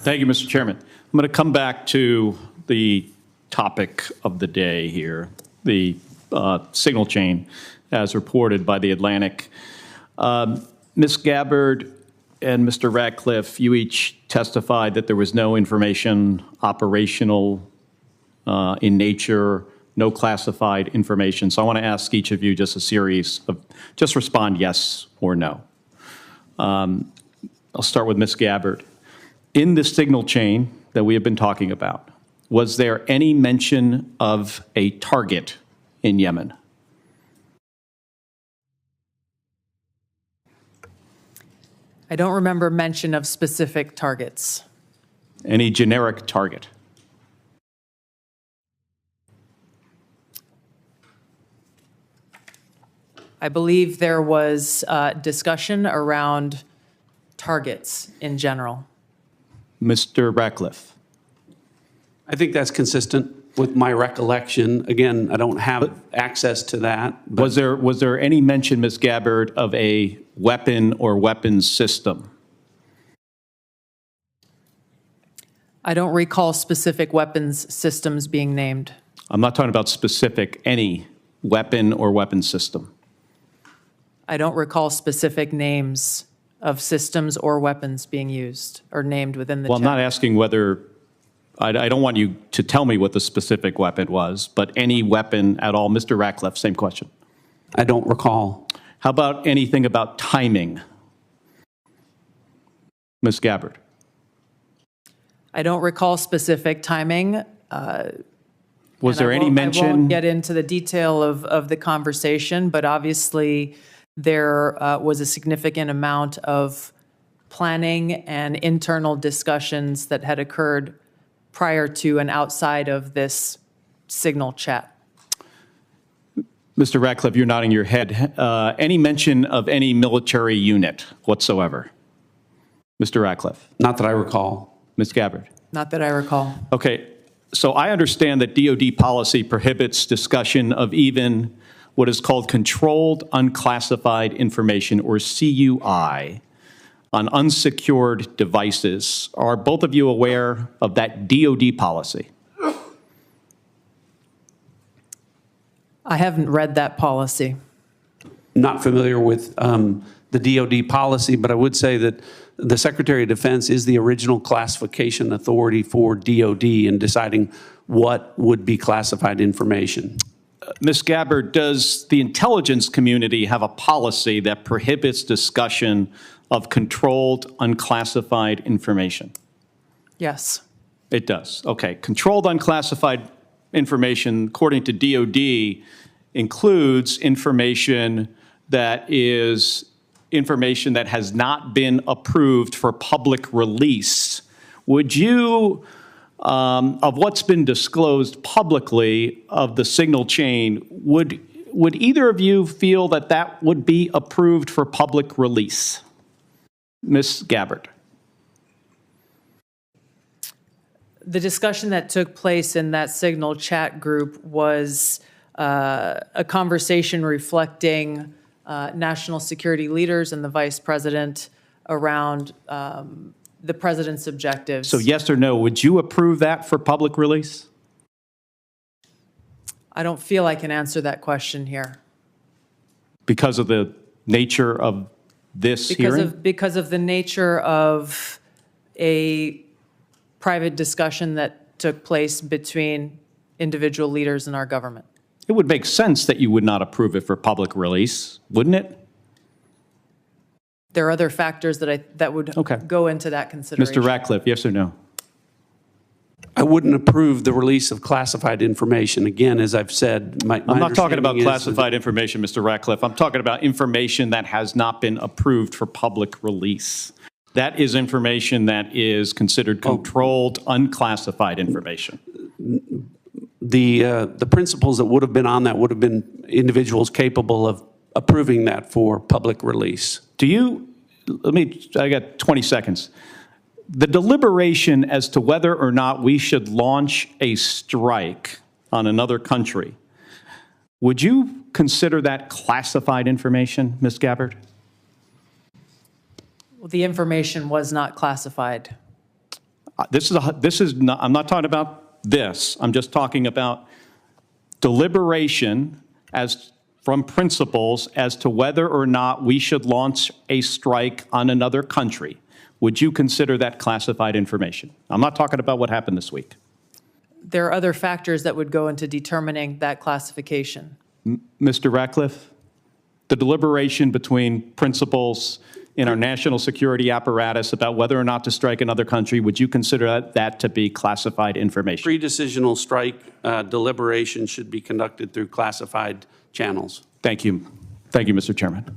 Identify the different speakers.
Speaker 1: Thank you, Mr. Chairman. I'm going to come back to the topic of the day here, the signal chain as reported by The Atlantic. Ms. Gabbard and Mr. Ratcliffe, you each testified that there was no information operational in nature, no classified information. So I want to ask each of you just a series of, just respond yes or no. I'll start with Ms. Gabbard. In the signal chain that we have been talking about, was there any mention of a target in Yemen?
Speaker 2: I don't remember mention of specific targets.
Speaker 1: Any generic target?
Speaker 2: I believe there was discussion around targets in general.
Speaker 1: Mr. Ratcliffe.
Speaker 3: I think that's consistent with my recollection. Again, I don't have access to that.
Speaker 1: Was there any mention, Ms. Gabbard, of a weapon or weapons system?
Speaker 2: I don't recall specific weapons systems being named.
Speaker 1: I'm not talking about specific, any weapon or weapons system.
Speaker 2: I don't recall specific names of systems or weapons being used or named within the
Speaker 1: Well, I'm
Speaker 2: chat.
Speaker 1: not asking whether, I don't want you to tell me what the specific weapon was, but any weapon at all. Mr. Ratcliffe, same question.
Speaker 3: I don't recall.
Speaker 1: How about anything about timing? Ms. Gabbard.
Speaker 2: I don't recall specific timing.
Speaker 1: Was there any mention?
Speaker 2: I won't get into the detail of the conversation, but obviously there was a significant amount of planning and internal discussions that had occurred prior to and outside of this signal chat.
Speaker 1: Mr. Ratcliffe, you're nodding your head. Any mention of any military unit whatsoever? Mr. Ratcliffe.
Speaker 3: Not that I recall.
Speaker 1: Ms. Gabbard.
Speaker 2: Not that I recall.
Speaker 1: Okay, so I understand that DoD policy prohibits discussion of even what is called controlled unclassified information, or CUI, on unsecured devices. Are both of you aware of that DoD policy?
Speaker 2: I haven't read that policy.
Speaker 3: Not familiar with the DoD policy, but I would say that the Secretary of Defense is the original classification authority for DoD in deciding what would be classified information.
Speaker 1: Ms. Gabbard, does the intelligence community have a policy that prohibits discussion of controlled unclassified information?
Speaker 2: Yes.
Speaker 1: It does. Okay. Controlled unclassified information, according to DoD, includes information that is information that has not been approved for public release. Would you, of what's been disclosed publicly of the signal chain, would either of you feel that that would be approved for public release? Ms. Gabbard.
Speaker 2: The discussion that took place in that signal chat group was a conversation reflecting national security leaders and the vice president around the president's objectives.
Speaker 1: So yes or no, would you approve that for public release?
Speaker 2: I don't feel I can answer that question here.
Speaker 1: Because of the nature of this hearing?
Speaker 2: Because of the nature of a private discussion that took place between individual leaders in our government.
Speaker 1: It would make sense that you would not approve it for public release, wouldn't it?
Speaker 2: There are other factors that would go into that consideration.
Speaker 1: Mr. Ratcliffe, yes or no?
Speaker 3: I wouldn't approve the release of classified information. Again, as I've said,
Speaker 1: I'm not talking about classified information, Mr. Ratcliffe. I'm talking about information that has not been approved for public release. That is information that is considered controlled, unclassified information.
Speaker 3: The principles that would have been on that would have been individuals capable of approving that for public release.
Speaker 1: Do you, I got 20 seconds. The deliberation as to whether or not we should launch a strike on another country, would you consider that classified information, Ms. Gabbard?
Speaker 2: Well, the information was not classified.
Speaker 1: I'm not talking about this. I'm just talking about deliberation from principals as to whether or not we should launch a strike on another country. Would you consider that classified information? I'm not talking about what happened this week.
Speaker 2: There are other factors that would go into determining that classification.
Speaker 1: Mr. Ratcliffe, the deliberation between principals in our national security apparatus about whether or not to strike another country, would you consider that to be classified information?
Speaker 3: Pre-decisional strike deliberation should be conducted through classified channels.
Speaker 1: Thank you. Thank you, Mr. Chairman.